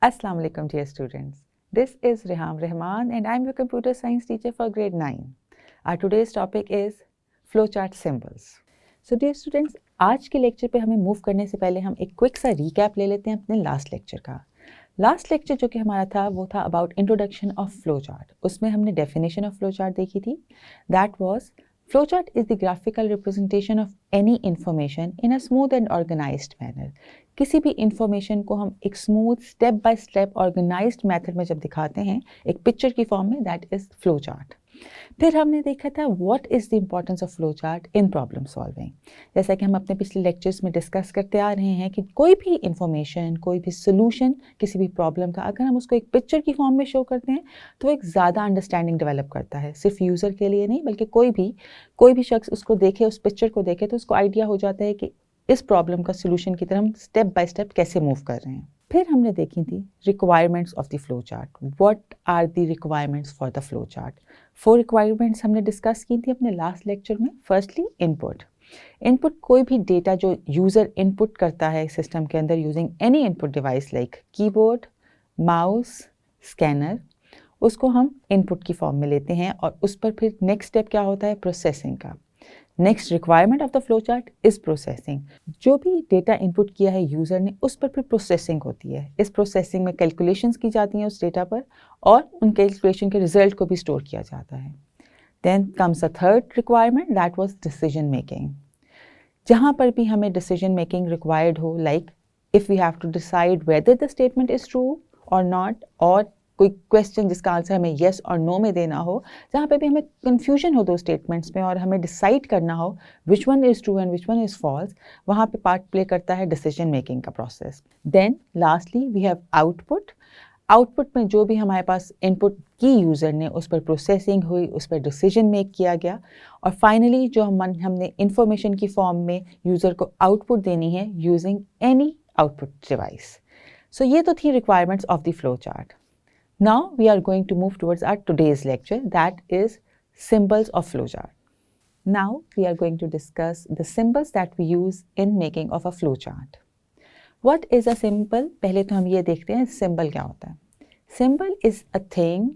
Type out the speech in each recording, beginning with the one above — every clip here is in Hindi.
Assalamu alaikum dear students. This is Reham Rehman and I'm your computer science teacher for grade 9. Our today's topic is flowchart symbols. So dear students, आज के लेक्चर पे हमें मूव करने से पहले हम एक क्विक सा रिकैप ले लेते हैं अपने लास्ट लेक्चर का. लास्ट लेक्चर जो कि हमारा था वो था अबाउट इंट्रोडक्शन ऑफ फ्लोचार्ट. उसमें हमने डेफिनेशन ऑफ फ्लोचार्ट देखी थी. That was flowchart is the graphical representation of any information in a smooth and organized manner. किसी भी इंफॉर्मेशन को हम एक smooth step by step organized method में जब दिखाते हैं एक पिक्चर की फॉर्म में, दैट इज फ्लो चार्ट. फिर हमने देखा था what is the importance of flow chart in problem solving. जैसा कि हम अपने पिछले लेक्चर्स में डिस्कस करते आ रहे हैं कि कोई भी इंफॉर्मेशन, कोई भी सोल्यूशन किसी भी प्रॉब्लम का अगर हम उसको एक पिक्चर की फॉर्म में शो करते हैं तो एक ज़्यादा अंडरस्टैंडिंग डेवलप करता है. सिर्फ यूज़र के लिए नहीं बल्कि कोई भी शख्स उसको देखे, उस पिक्चर को देखे तो उसको आइडिया हो जाता है कि इस प्रॉब्लम का सोल्यूशन की तरफ हम स्टेप बाय स्टेप कैसे मूव कर रहे हैं. फिर हमने देखी थी requirements of the flow chart. What are the requirements for the flow chart? 4 requirements हमने डिस्कस की थी अपने लास्ट लेक्चर में. फर्स्टली इनपुट कोई भी डेटा जो यूज़र इनपुट करता है सिस्टम के अंदर using any input device like keyboard, mouse, scanner, उसको हम इनपुट की फॉर्म में लेते हैं और उस पर फिर नेक्स्ट स्टेप क्या होता है? प्रोसेसिंग का. Next requirement of the flow chart is processing. जो भी डेटा इनपुट किया है यूज़र ने उस पर फिर प्रोसेसिंग होती है. इस प्रोसेसिंग में कैलकुलेशंस की जाती हैं उस डेटा पर और उन कैलकुलेशन के रिजल्ट को भी स्टोर किया जाता है. Then comes a third requirement, that was decision making. जहाँ पर भी हमें डिसीजन मेकिंग रिक्वायर्ड हो, like if we have to decide whether the statement is true और नॉट, और कोई क्वेश्चन जिसका आंसर हमें येस और नो में देना हो, जहाँ पे भी हमें कन्फ्यूजन हो दो स्टेटमेंट्स में और हमें डिसाइड करना हो which one is true and which one is false, वहाँ पे पार्ट प्ले करता है डिसीजन मेकिंग का process. Then lastly we have output. Output में जो भी हमारे पास इनपुट की यूज़र ने उस पर प्रोसेसिंग हुई, उस पर डिसीजन मेक किया गया और फाइनली जो हमने इंफॉर्मेशन की फॉर्म में यूज़र को आउटपुट देनी है यूजिंग एनी आउटपुट डिवाइस. सो ये तो थी requirements of the flow chart. Now we are going to move towards our today's lecture, that is symbols of flowchart. Now we are going to discuss the symbols that we use in making of a flowchart. What is a symbol? पहले तो हम ये देखते हैं symbol क्या होता है. Symbol is a thing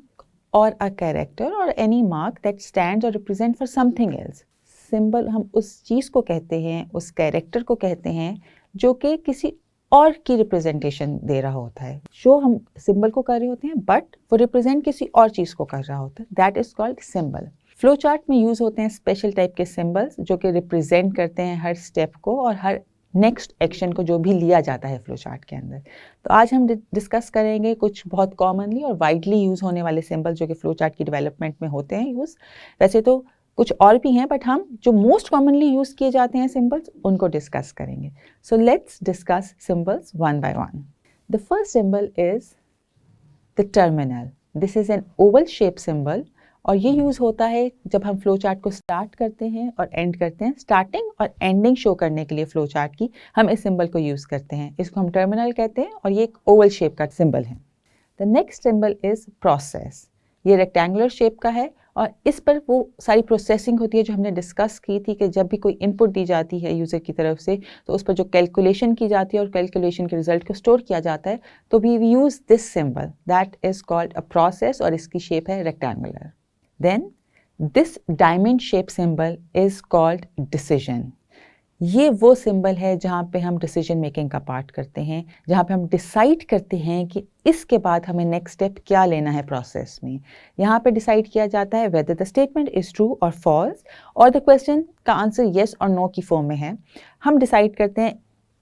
or a character or any mark that stands or represents for something else. Symbol हम उस चीज़ को कहते हैं, उस कैरेक्टर को कहते हैं जो कि किसी और की रिप्रेजेंटेशन दे रहा होता है. जो हम सिंबल को कर रहे होते हैं बट वो रिप्रेजेंट किसी और चीज़ को कर रहा होता है, that is called symbol. Flow chart में यूज़ होते हैं स्पेशल टाइप के सिंबल्स जो कि रिप्रेजेंट करते हैं हर स्टेप को और हर नेक्स्ट एक्शन को जो भी लिया जाता है फ्लो चार्ट के अंदर. तो आज हम डिस्कस करेंगे कुछ बहुत कॉमनली और वाइडली यूज़ होने वाले सिंबल जो कि फ्लो चार्ट की डेवलपमेंट में होते हैं यूज़. वैसे तो कुछ और भी हैं बट हम जो मोस्ट कॉमनली यूज़ किए जाते हैं सिंबल्स उनको डिस्कस करेंगे. So let's discuss symbols one by one. The first symbol is the terminal. This is an Oval shape symbol और ये यूज़ होता है जब हम फ्लो चार्ट को स्टार्ट करते हैं और एंड करते हैं. स्टार्टिंग और एंडिंग शो करने के लिए फ्लो चार्ट की हम इस सिंबल को यूज़ करते हैं. इसको हम टर्मिनल कहते हैं और ये एक ओवल शेप का सिंबल है. The next symbol is process. ये रेक्टेंगुलर शेप का है और इस पर वो सारी प्रोसेसिंग होती है जो हमने डिस्कस की थी कि जब भी कोई इनपुट दी जाती है यूज़र की तरफ से तो उस पर जो कैलकुलेशन की जाती है और कैलकुलेशन के रिजल्ट को स्टोर किया जाता है तो we use this symbol, that is called a process और इसकी शेप है rectangular. Then this diamond shape symbol is called decision. ये वो सिंबल है जहाँ पे हम डिसीजन मेकिंग का पार्ट करते हैं, जहाँ पे हम डिसाइड करते हैं कि इसके बाद हमें नेक्स्ट स्टेप क्या लेना है प्रोसेस में. यहाँ पे डिसाइड किया जाता है weather the statement is true और फॉल्स और द क्वेश्चन का आंसर येस और नो की फॉर्म में है. हम डिसाइड करते हैं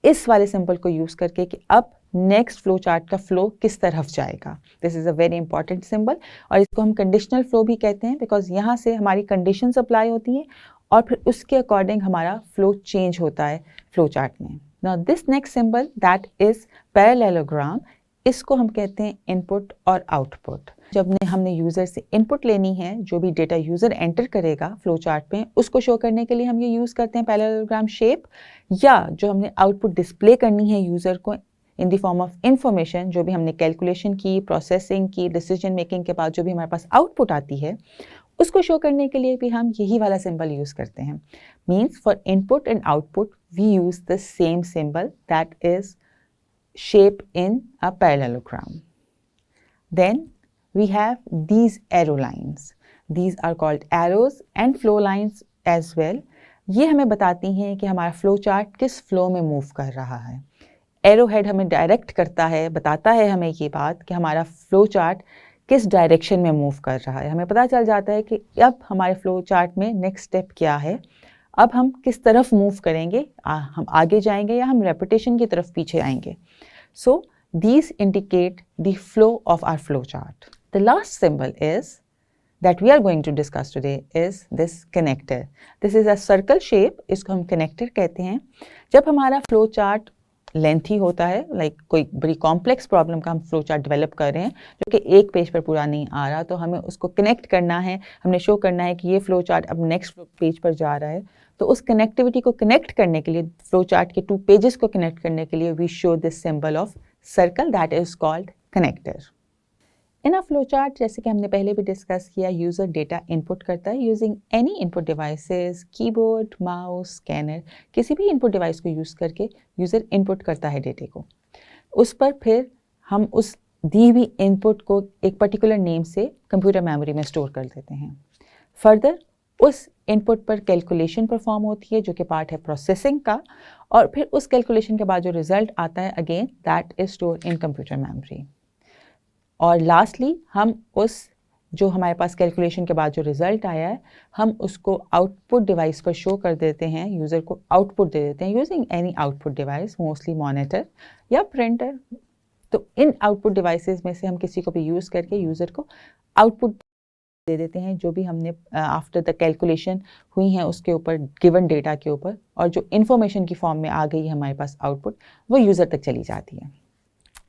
इस वाले सिंबल को यूज़ करके कि अब नेक्स्ट फ्लो चार्ट का फ्लो किस तरफ जाएगा. This is a very important symbol और इसको हम कंडीशनल फ्लो भी कहते हैं बिकॉज यहाँ से हमारी कंडीशंस अप्लाई होती हैं और फिर उसके अकॉर्डिंग हमारा फ्लो चेंज होता है फ्लो चार्ट में. Now this next symbol that is parallelogram. इसको हम कहते हैं इनपुट और आउटपुट. जब हमने यूज़र से इनपुट लेनी है, जो भी डेटा यूज़र एंटर करेगा फ्लो चार्ट में उसको शो करने के लिए हम ये यूज़ करते हैं पैरेललोग्राम शेप, या जो हमने आउटपुट डिस्प्ले करनी है यूज़र को इन द फॉर्म ऑफ इंफॉर्मेशन, जो भी हमने कैलकुलेशन की, प्रोसेसिंग की, डिसीजन मेकिंग के बाद जो भी हमारे पास आउटपुट आती है उसको शो करने के लिए भी हम यही वाला सिंबल यूज़ करते हैं. Means for input and output we use the same symbol that is shape in a parallelogram. Then we have these arrow lines. These are called arrows and flow lines as well. ये हमें बताती हैं कि हमारा फ्लो चार्ट किस फ्लो में मूव कर रहा है. एरो हेड हमें डायरेक्ट करता है, बताता है हमें ये बात कि हमारा फ्लो चार्ट किस डायरेक्शन में मूव कर रहा है. हमें पता चल जाता है कि अब हमारे फ्लो चार्ट में नेक्स्ट स्टेप क्या है, अब हम किस तरफ मूव करेंगे, हम आगे जाएंगे या हम रेपिटेशन की तरफ पीछे आएंगे. सो these indicate the flow of our flow chart. The last symbol is that we are going to discuss today is this connector. This is a circle shape, इसको हम connector कहते हैं. जब हमारा flow chart लेंथी होता है, कोई बड़ी कॉम्प्लेक्स प्रॉब्लम का हम फ्लो चार्ट डेवलप कर रहे हैं जो कि एक पेज पर पूरा नहीं आ रहा, तो हमें उसको कनेक्ट करना है, हमने शो करना है कि ये फ्लो चार्ट अब नेक्स्ट पेज पर जा रहा है. तो उस कनेक्टिविटी को कनेक्ट करने के लिए, फ्लो चार्ट के 2 पेजेस को कनेक्ट करने के लिए we show this symbol of circle that is called connector. In a flow chart, जैसे कि हमने पहले भी डिस्कस किया, यूज़र डेटा इनपुट करता है using any input devices, keyboard, mouse, scanner, किसी भी इनपुट डिवाइस को यूज़ करके यूज़र इनपुट करता है डेटे को. उस पर फिर हम उस दी हुई इनपुट को एक पर्टिकुलर नेम से कंप्यूटर मेमोरी में स्टोर कर देते हैं. फर्दर उस इनपुट पर कैलकुलेशन परफॉर्म होती है जो कि पार्ट है प्रोसेसिंग का, और फिर उस कैलकुलेशन के बाद जो रिजल्ट आता है again that is store in computer memory. और लास्टली हम उस जो हमारे पास कैलकुलेशन के बाद जो रिजल्ट आया है, हम उसको आउटपुट डिवाइस पर शो कर देते हैं, यूज़र को आउटपुट दे देते हैं using any output device, mostly monitor या प्रिंटर. तो इन आउटपुट डिवाइसेस में से हम किसी को भी यूज़ करके यूज़र को आउटपुट दे देते हैं जो भी हमने आफ्टर द कैलकुलेशन हुई हैं उसके ऊपर, गिवन डेटा के ऊपर, और जो इन्फॉर्मेशन की फॉर्म में आ गई है हमारे पास आउटपुट, वो यूज़र तक चली जाती है.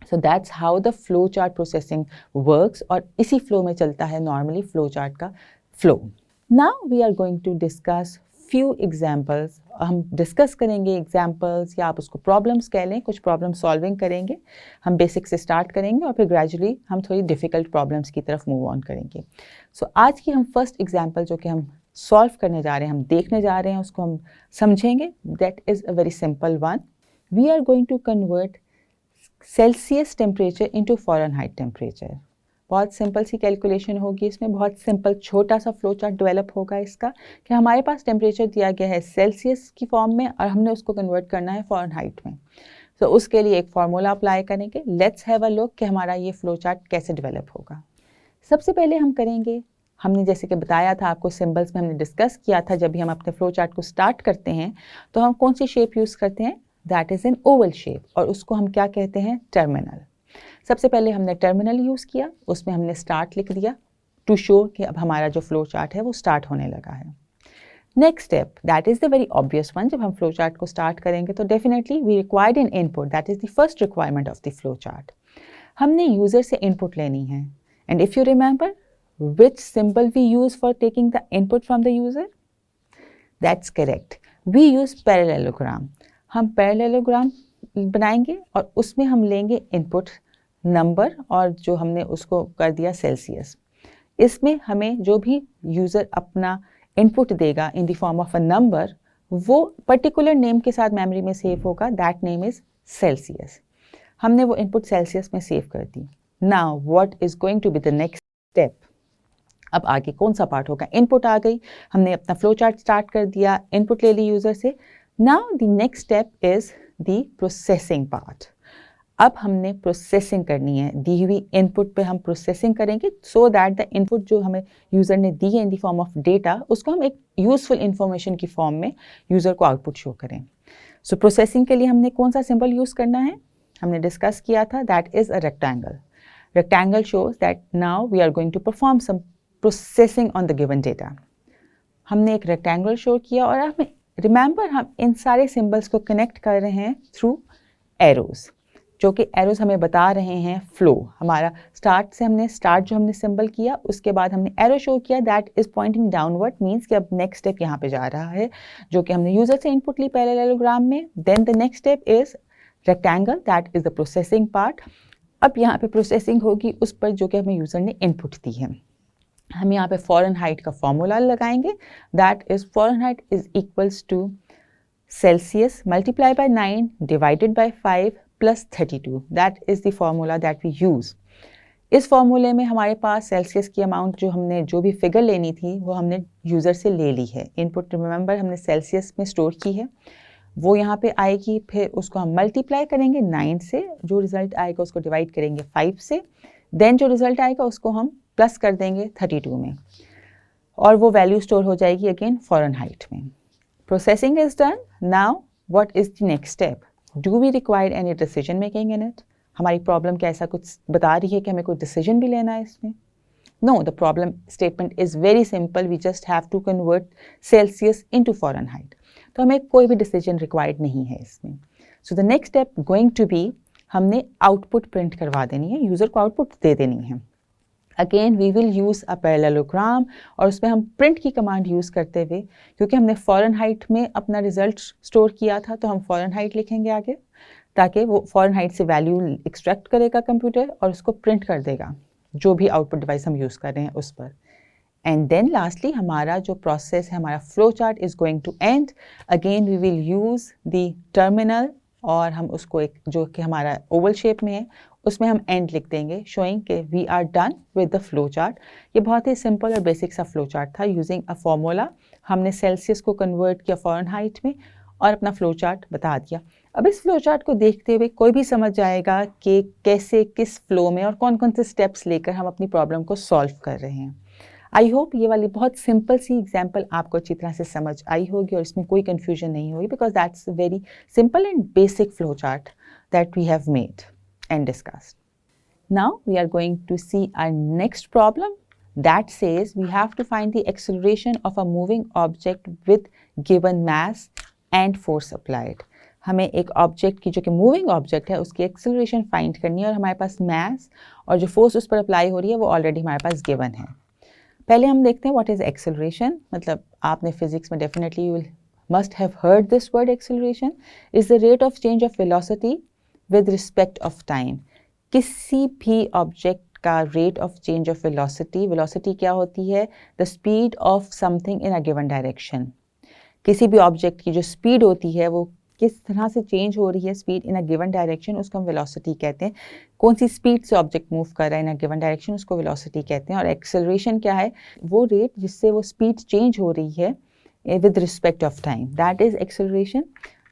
So that's how the flow chart processing works, और इसी फ्लो में चलता है नॉर्मली फ्लो चार्ट का flow. Now we are going to discuss few examples. हम डिस्कस करेंगे एग्जाम्पल्स, या आप उसको प्रॉब्लम्स कह लें, कुछ प्रॉब्लम सॉल्विंग करेंगे. हम बेसिक से स्टार्ट करेंगे और फिर ग्रेजुअली हम थोड़ी डिफ़िकल्ट प्रॉब्लम्स की तरफ मूव ऑन करेंगे. सो आज की हम फर्स्ट एग्जाम्पल जो कि हम सॉल्व करने जा रहे हैं, हम देखने जा रहे हैं, उसको हम समझेंगे. That is a very simple one. We are going to convert Celsius temperature into Fahrenheit temperature. बहुत सिंपल सी कैलकुलेशन होगी इसमें, बहुत सिंपल छोटा सा फ्लो चार्ट डेवलप होगा इसका, कि हमारे पास टेम्परेचर दिया गया है सेल्सियस की फॉर्म में और हमने उसको कन्वर्ट करना है फ़ारेनहाइट में. तो उसके लिए एक फार्मूला अप्लाई करेंगे. लेट्स हैव अ लुक कि हमारा ये फ्लो चार्ट कैसे डेवलप होगा. सबसे पहले हम करेंगे, हमने जैसे कि बताया था आपको, सिंबल्स में हमने डिस्कस किया था, जब भी हम अपने फ्लो चार्ट को स्टार्ट करते हैं तो हम कौन सी शेप यूज़ करते हैं, that is an Oval shape, और उसको हम क्या कहते हैं, टर्मिनल. सबसे पहले हमने टर्मिनल यूज़ किया, उसमें हमने स्टार्ट लिख दिया टू शो कि अब हमारा जो फ्लो चार्ट है वो स्टार्ट होने लगा है. Next step, that is the very obvious one. जब हम फ्लो चार्ट को स्टार्ट करेंगे तो definitely we required an input, that is the first requirement of the flow chart. हमने यूज़र से इनपुट लेनी है. And if you remember, which symbol we use for taking the input from the user? That's correct. We use parallelogram. हम parallelogram बनाएंगे और उसमें हम लेंगे इनपुट नंबर, और जो हमने उसको कर दिया सेल्सियस. इसमें हमें जो भी यूज़र अपना इनपुट देगा in the form of a number, वो पर्टिकुलर नेम के साथ मेमोरी में सेव होगा. That name is Celsius. हमने वो इनपुट सेल्सियस में सेव कर दी. Now what is going to be the next step. अब आगे कौन सा पार्ट होगा, इनपुट आ गई, हमने अपना फ्लो चार्ट स्टार्ट कर दिया, इनपुट ले ली यूज़र से. Now the next step is the processing part. अब हमने प्रोसेसिंग करनी है, दी हुई इनपुट पे हम प्रोसेसिंग करेंगे सो दैट द इनपुट जो हमें यूज़र ने दी है इन द फॉर्म ऑफ डेटा, उसको हम एक यूज़फुल इंफॉर्मेशन की फॉर्म में यूज़र को आउटपुट शो करें. सो प्रोसेसिंग के लिए हमने कौन सा सिंबल यूज़ करना है, हमने डिस्कस किया था, that is a rectangle. Rectangle shows that now we are going to perform some processing on the given data. हमने एक रेक्टेंगल शो किया, और हमें रिमेंबर हम इन सारे सिंबल्स को कनेक्ट कर रहे हैं थ्रू एरोज, जो कि एरोज हमें बता रहे हैं फ्लो. हमारा स्टार्ट से हमने जो हमने सिंबल किया, उसके बाद हमने एरो शो किया, that is pointing downward, means कि अब नेक्स्ट स्टेप यहाँ पे जा रहा है, जो कि हमने यूजर से इनपुट ली पैरेललोग्राम में. Then the next step is rectangle, that is the processing part. अब यहाँ पे प्रोसेसिंग होगी उस पर जो कि हमें यूजर ने इनपुट दी है. हम यहाँ पे फ़ारेनहाइट का फॉर्मूला लगाएंगे, that is Fahrenheit is equals to Celsius multiply by 9 divided by 5 plus 32. That is the formula that we use. इस फॉर्मूले में हमारे पास सेल्सियस की अमाउंट जो भी फिगर लेनी थी वो हमने यूज़र से ले ली है. इनपुट रिमेंबर हमने सेल्सियस में स्टोर की है, वो यहाँ पे आएगी, फिर उसको हम मल्टीप्लाई करेंगे 9 से, जो रिज़ल्ट आएगा उसको डिवाइड करेंगे 5 से, देन जो रिज़ल्ट आएगा उसको हम प्लस कर देंगे 32 में, और वो वैल्यू स्टोर हो जाएगी अगेन फ़ारेनहाइट में. Processing is done. Now what is the next step? Do we require any decision making in it? हमारी प्रॉब्लम क्या ऐसा कुछ बता रही है कि हमें कोई डिसीजन भी लेना है इसमें? No, the problem statement is very simple. We just have to convert Celsius into Fahrenheit. तो हमें कोई भी डिसीजन रिक्वायर्ड नहीं है इसमें. So the next step going to be, हमने आउटपुट प्रिंट करवा देनी है, यूज़र को आउटपुट दे देनी है. Again we will use a parallelogram, और उसमें हम प्रिंट की कमांड यूज़ करते हुए, क्योंकि हमने फ़ारेनहाइट में अपना रिजल्ट स्टोर किया था, तो हम फ़ारेनहाइट लिखेंगे आगे, ताकि वो फ़ारेनहाइट से वैल्यू एक्सट्रैक्ट करेगा कंप्यूटर और उसको प्रिंट कर देगा जो भी आउटपुट डिवाइस हम यूज़ कर रहे हैं उस पर. एंड देन लास्टली हमारा जो प्रोसेस है, हमारा flow chart is going to end. Again we will use the terminal, और हम उसको एक जो कि हमारा ओवल शेप में है उसमें हम एंड लिख देंगे, शोइंग कि we are done with the flow chart. ये बहुत ही सिंपल और बेसिक सा फ्लो चार्ट था. यूजिंग अ फॉर्मूला हमने सेल्सियस को कन्वर्ट किया फ़ारेनहाइट में और अपना फ्लो चार्ट बता दिया. अब इस फ्लो चार्ट को देखते हुए कोई भी समझ जाएगा कि कैसे, किस फ्लो में और कौन कौन से स्टेप्स लेकर हम अपनी प्रॉब्लम को सॉल्व कर रहे हैं. आई होप ये वाली बहुत सिंपल सी एग्जाम्पल आपको अच्छी तरह से समझ आई होगी और इसमें कोई कन्फ्यूजन नहीं होगी, because that's a very simple and basic flow chart that we have made and discussed. Now we are going to see our next problem that says we have to find the acceleration of a moving object with given mass and force applied. हमें एक ऑब्जेक्ट की, जो कि मूविंग ऑब्जेक्ट है, उसकी एक्सेलरेशन फाइंड करनी है, और हमारे पास मास और जो फोर्स उस पर अप्लाई हो रही है वो ऑलरेडी हमारे पास गिवन है. पहले हम देखते हैं व्हाट इज एक्सेलरेशन. मतलब आपने फिजिक्स में definitely you must have heard this word. Acceleration is the rate of change of velocity with respect of time. किसी भी ऑब्जेक्ट का rate of change of velocity, velocity क्या होती है? The speed of something in a given direction. किसी भी ऑब्जेक्ट की जो स्पीड होती है वो किस तरह से चेंज हो रही है, speed in a given direction, उसको हम वेलोसिटी कहते हैं. कौन सी स्पीड से ऑब्जेक्ट मूव कर रहा है इन अ गिवन डायरेक्शन, उसको वेलोसिटी कहते हैं. और एक्सेलरेशन क्या है? वो रेट जिससे वो स्पीड चेंज हो रही है with respect of time, that is acceleration.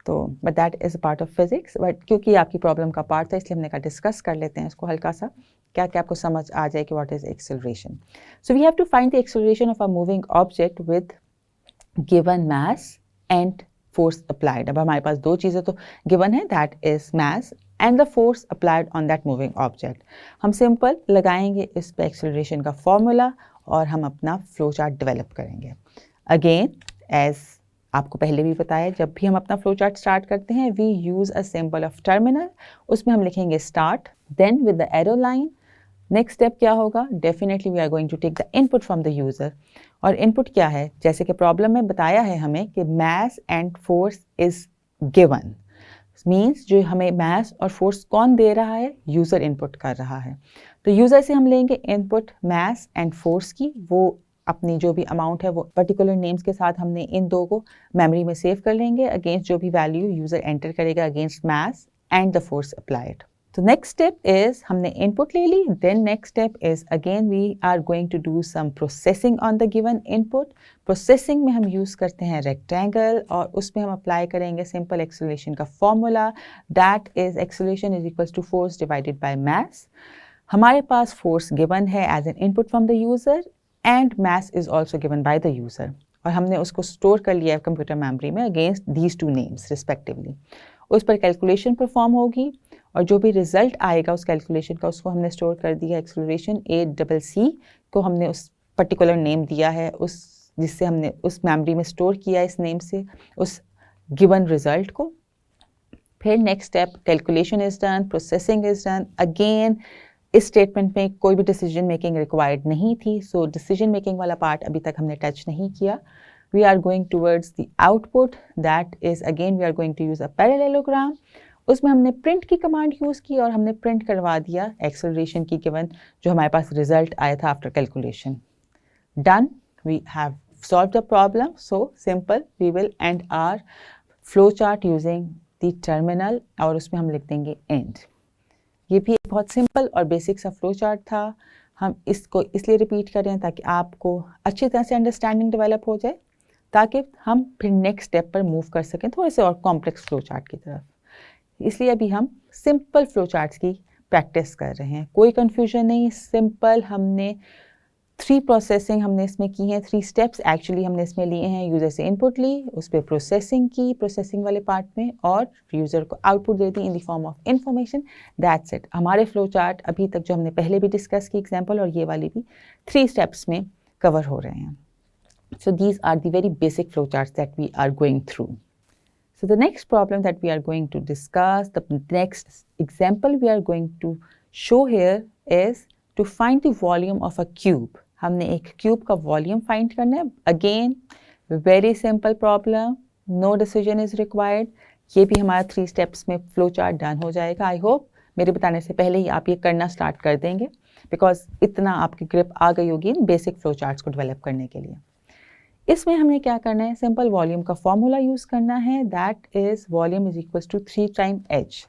तो but that is a part of physics. But क्योंकि आपकी प्रॉब्लम का पार्ट था इसलिए हमने कहा डिस्कस कर लेते हैं इसको हल्का सा, क्या क्या आपको समझ आ जाए कि what is acceleration. So we have to find the acceleration of a moving object with given mass and force applied. अब हमारे पास दो चीज़ें तो गिवन है, that is mass and the force applied on that moving object. हम सिंपल लगाएंगे इस पर एक्सेलरेशन का फॉर्मूला और हम अपना फ्लो चार्ट डेवलप करेंगे. अगेन एज आपको पहले भी बताया, जब भी हम अपना फ्लो चार्ट स्टार्ट करते हैं we use a symbol of terminal. उसमें हम लिखेंगे start, then with the arrow line. Next step क्या होगा? Definitely we are going to take the input from the user. और इनपुट क्या है? जैसे कि प्रॉब्लम में बताया है हमें कि मास and force is given. Means जो हमें मास और फोर्स कौन दे रहा है? यूज़र इनपुट कर रहा है. तो यूज़र से हम लेंगे इनपुट मास एंड फोर्स की. वो अपनी जो भी अमाउंट है वो पर्टिकुलर नेम्स के साथ हमने इन दो को मेमोरी में सेव कर लेंगे अगेंस्ट जो भी वैल्यू यूज़र एंटर करेगा against mass and the force applied. तो नेक्स्ट स्टेप इज हमने इनपुट ले ली. Then next step is again we are going to do some processing on the given input. Processing में हम यूज़ करते हैं रेक्टेंगल और उसमें हम अप्लाई करेंगे सिंपल एक्सेलरेशन का formula, that is acceleration is equals to force divided by mass. हमारे पास फोर्स गिवन है as an input from the user and mass is also given by the user, और हमने उसको स्टोर कर लिया है कंप्यूटर मेमोरी में against these two names respectively. उस पर कैलकुलेशन परफॉर्म होगी और जो भी रिजल्ट आएगा उस कैलकुलेशन का उसको हमने स्टोर कर दिया. एक्सेलरेशन ACC को हमने उस पर्टिकुलर नेम दिया है, उस जिससे हमने उस मेमोरी में स्टोर किया इस नेम से उस गिवन रिजल्ट को. फिर next step calculation is done, processing is done. Again इस स्टेटमेंट में कोई भी डिसीजन मेकिंग रिक्वायर्ड नहीं थी, सो डिसीजन मेकिंग वाला पार्ट अभी तक हमने टच नहीं किया. We are going towards the output, that is again we are going to use a parallelogram. उसमें हमने प्रिंट की कमांड यूज़ की और हमने प्रिंट करवा दिया एक्सेलरेशन की गिवन जो हमारे पास रिजल्ट आया था after calculation. Done, we have solved the problem. So simple, we will end our flow chart using the terminal और उसमें हम लिख देंगे एंड। ये भी एक बहुत सिंपल और बेसिक सा फ्लो चार्ट था। हम इसको इसलिए रिपीट कर रहे हैं ताकि आपको अच्छी तरह से अंडरस्टैंडिंग डेवलप हो जाए, ताकि हम फिर नेक्स्ट स्टेप पर मूव कर सकें थोड़े से और कॉम्प्लेक्स फ्लो चार्ट की तरफ। इसलिए अभी हम सिंपल फ्लो चार्ट्स की प्रैक्टिस कर रहे हैं, कोई कंफ्यूजन नहीं, सिंपल। हमने 3 प्रोसेसिंग हमने इसमें की हैं, 3 स्टेप्स एक्चुअली हमने इसमें लिए हैं। यूज़र से इनपुट ली, उस पर प्रोसेसिंग की प्रोसेसिंग वाले पार्ट में, और यूज़र को output they the in the form of information. That's it. हमारे फ्लो चार्ट अभी तक जो हमने पहले भी डिस्कस की एग्जाम्पल और ये वाली भी 3 स्टेप्स में कवर हो रहे हैं। So these are the very basic flowcharts that we are going through. So the next problem that we are going to discuss, the next example we are going to show here is to find the volume of a cube. हमने एक cube का volume find करना है. Again, very simple problem. No decision is required. ये भी हमारा 3 steps में flowchart done हो जाएगा. I hope मेरे बताने से पहले ही आप ये करना start कर देंगे, because इतना आपकी grip आ गई होगी इन basic flowcharts को develop करने के लिए. इसमें हमने क्या करना है, सिंपल वॉल्यूम का फॉर्मूला यूज करना है, that is volume is equal to 3 time H.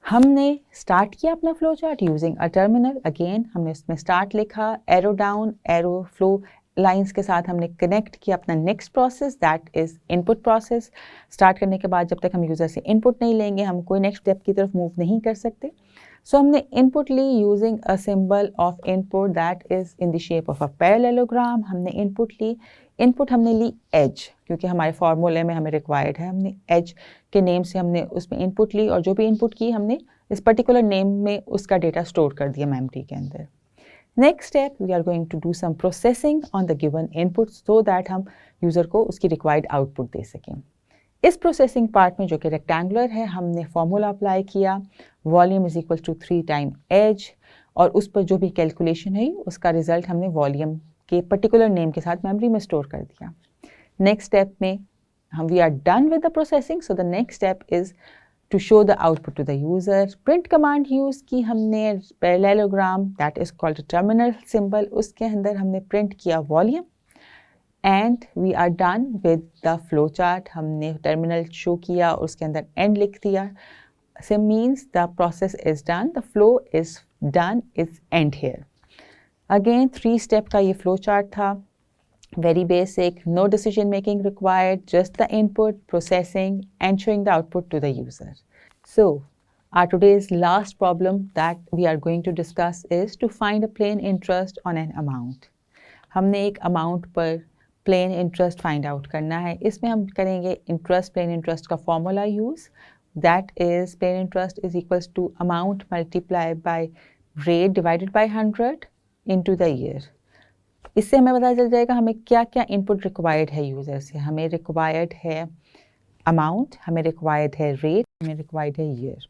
हमने स्टार्ट किया अपना flow chart using a terminal. Again हमने इसमें स्टार्ट लिखा, arrow down, arrow flow lines के साथ हमने कनेक्ट किया अपना next process, that is input process. Start करने के बाद जब तक हम यूजर से इनपुट नहीं लेंगे हम कोई नेक्स्ट स्टेप की तरफ मूव नहीं कर सकते। सो हमने इनपुट ली using a symbol of input that is in the shape of a parallelogram. हमने इनपुट ली, इनपुट हमने ली एज, क्योंकि हमारे फॉर्मूले में हमें रिक्वायर्ड है। हमने एज के नेम से हमने उसमें इनपुट ली, और जो भी इनपुट की हमने इस पर्टिकुलर नेम में उसका डेटा स्टोर कर दिया मेमोरी के अंदर। Next step, we are going to do some processing on the given input so that हम यूज़र को उसकी रिक्वायर्ड आउटपुट दे सकें। इस प्रोसेसिंग पार्ट में जो कि रेक्टेंगुलर है, हमने फॉर्मूला अप्लाई किया, volume is equal to 3 time H, और उस पर जो भी कैलकुलेशन हुई उसका रिजल्ट हमने वॉल्यूम के पर्टिकुलर नेम के साथ मेमोरी में स्टोर कर दिया। नेक्स्ट स्टेप में हम we are done with the processing, so the next step is to show the output to the user. Print command use की हमने, parallelogram that is called terminal symbol, उसके अंदर हमने प्रिंट किया volume, and we are done with the flow chart. हमने टर्मिनल शो किया और उसके अंदर एंड लिख दिया। So means the process is done, the flow is done, is end here. Again 3 step का ये flow chart था, very basic, no decision making required, just the input, processing and showing the output to the user. So our today's last problem that we are going to discuss is to find a plain interest on an amount. हमने एक amount पर plain interest find out करना है। इसमें हम करेंगे interest, plain interest का formula use, that is plain interest is equals to amount multiplied by rate divided by 100 into the year. इससे हमें पता चल जाएगा हमें क्या क्या इनपुट रिक्वायर्ड है यूज़र से। हमें रिक्वायर्ड है अमाउंट, हमें रिक्वायर्ड है रेट, हमें रिक्वायर्ड है year.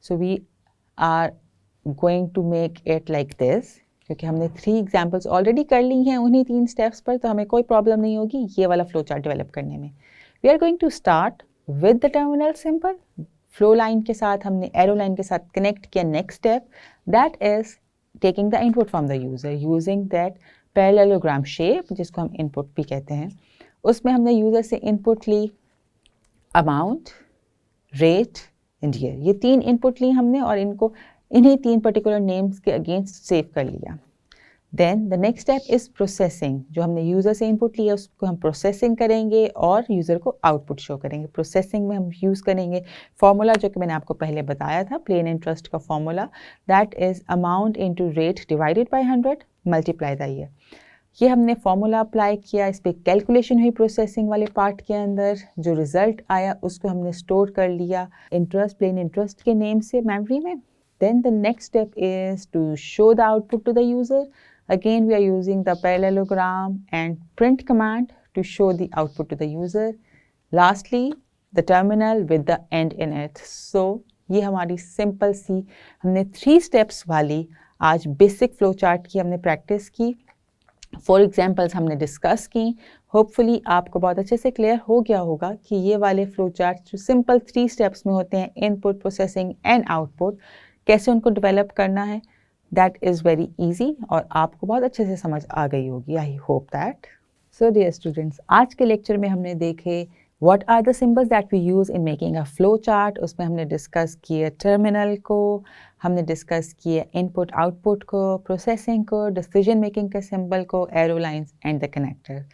So we are going to make it like this, क्योंकि हमने 3 एग्जाम्पल्स ऑलरेडी कर ली हैं उन्हीं 3 स्टेप्स पर, तो हमें कोई प्रॉब्लम नहीं होगी ये वाला फ्लो चार्ट डेवलप करने में। We are going to start with the terminal symbol, flow line के साथ हमने एरो लाइन के साथ कनेक्ट किया। Next step that is taking the input from the user using that parallelogram shape, जिसको हम इनपुट भी कहते हैं। उसमें हमने यूजर से इनपुट ली अमाउंट, रेट एंड ईयर। ये 3 इनपुट ली हमने और इनको इन्हीं 3 पर्टिकुलर नेम्स के अगेंस्ट सेव कर लिया। Then the next step is processing, जो हमने यूज़र से इनपुट लिया उसको हम प्रोसेसिंग करेंगे और यूज़र को आउटपुट शो करेंगे। प्रोसेसिंग में हम यूज़ करेंगे फॉर्मूला जो कि मैंने आपको पहले बताया था, प्लेन इंटरेस्ट का formula, that is amount into rate divided by 100 multiply the year. ये हमने फॉर्मूला अप्लाई किया, इस पर कैलकुलेशन हुई प्रोसेसिंग वाले पार्ट के अंदर, जो रिजल्ट आया उसको हमने स्टोर कर लिया इंटरेस्ट, प्लेन इंटरेस्ट के नेम से मेमोरी में। Then the next step is to show the output to the user. Again, we are using the parallelogram and print command to show the output to the user. Lastly, the terminal with the end in it. So, ये हमारी simple सी हमने 3 steps वाली आज basic flow chart की हमने practice की। 4 examples हमने discuss की। Hopefully आपको बहुत अच्छे से clear हो गया होगा कि ये वाले flow chart जो simple 3 steps में होते हैं, input, processing and output, कैसे उनको develop करना है। That is very easy और आपको बहुत अच्छे से समझ आ गई होगी। I hope that. So dear students, आज के लेक्चर में हमने देखे What are the symbols that we use in making a flow chart? उसमें हमने डिस्कस किए टर्मिनल को, हमने डिस्कस किए इनपुट आउटपुट को, प्रोसेसिंग को, डिसीजन मेकिंग के सिंबल को, arrow lines and the connector.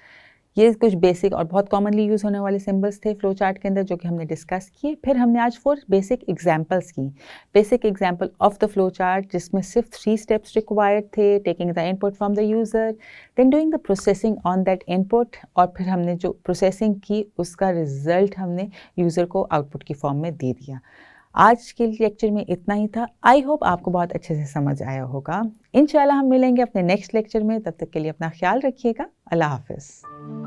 ये कुछ बेसिक और बहुत कॉमनली यूज़ होने वाले सिंबल्स थे फ्लो चार्ट के अंदर जो कि हमने डिस्कस किए। फिर हमने आज 4 बेसिक एग्जांपल्स की, basic example of the flow chart जिसमें सिर्फ 3 स्टेप्स रिक्वायर्ड थे, taking the input from the user, then doing the processing on that input, और फिर हमने जो प्रोसेसिंग की उसका रिजल्ट हमने यूज़र को आउटपुट की फॉर्म में दे दिया। आज के लेक्चर में इतना ही था। आई होप आपको बहुत अच्छे से समझ आया होगा। इंशाल्लाह हम मिलेंगे अपने नेक्स्ट लेक्चर में, तब तक के लिए अपना ख्याल रखिएगा। अल्लाह हाफिज़।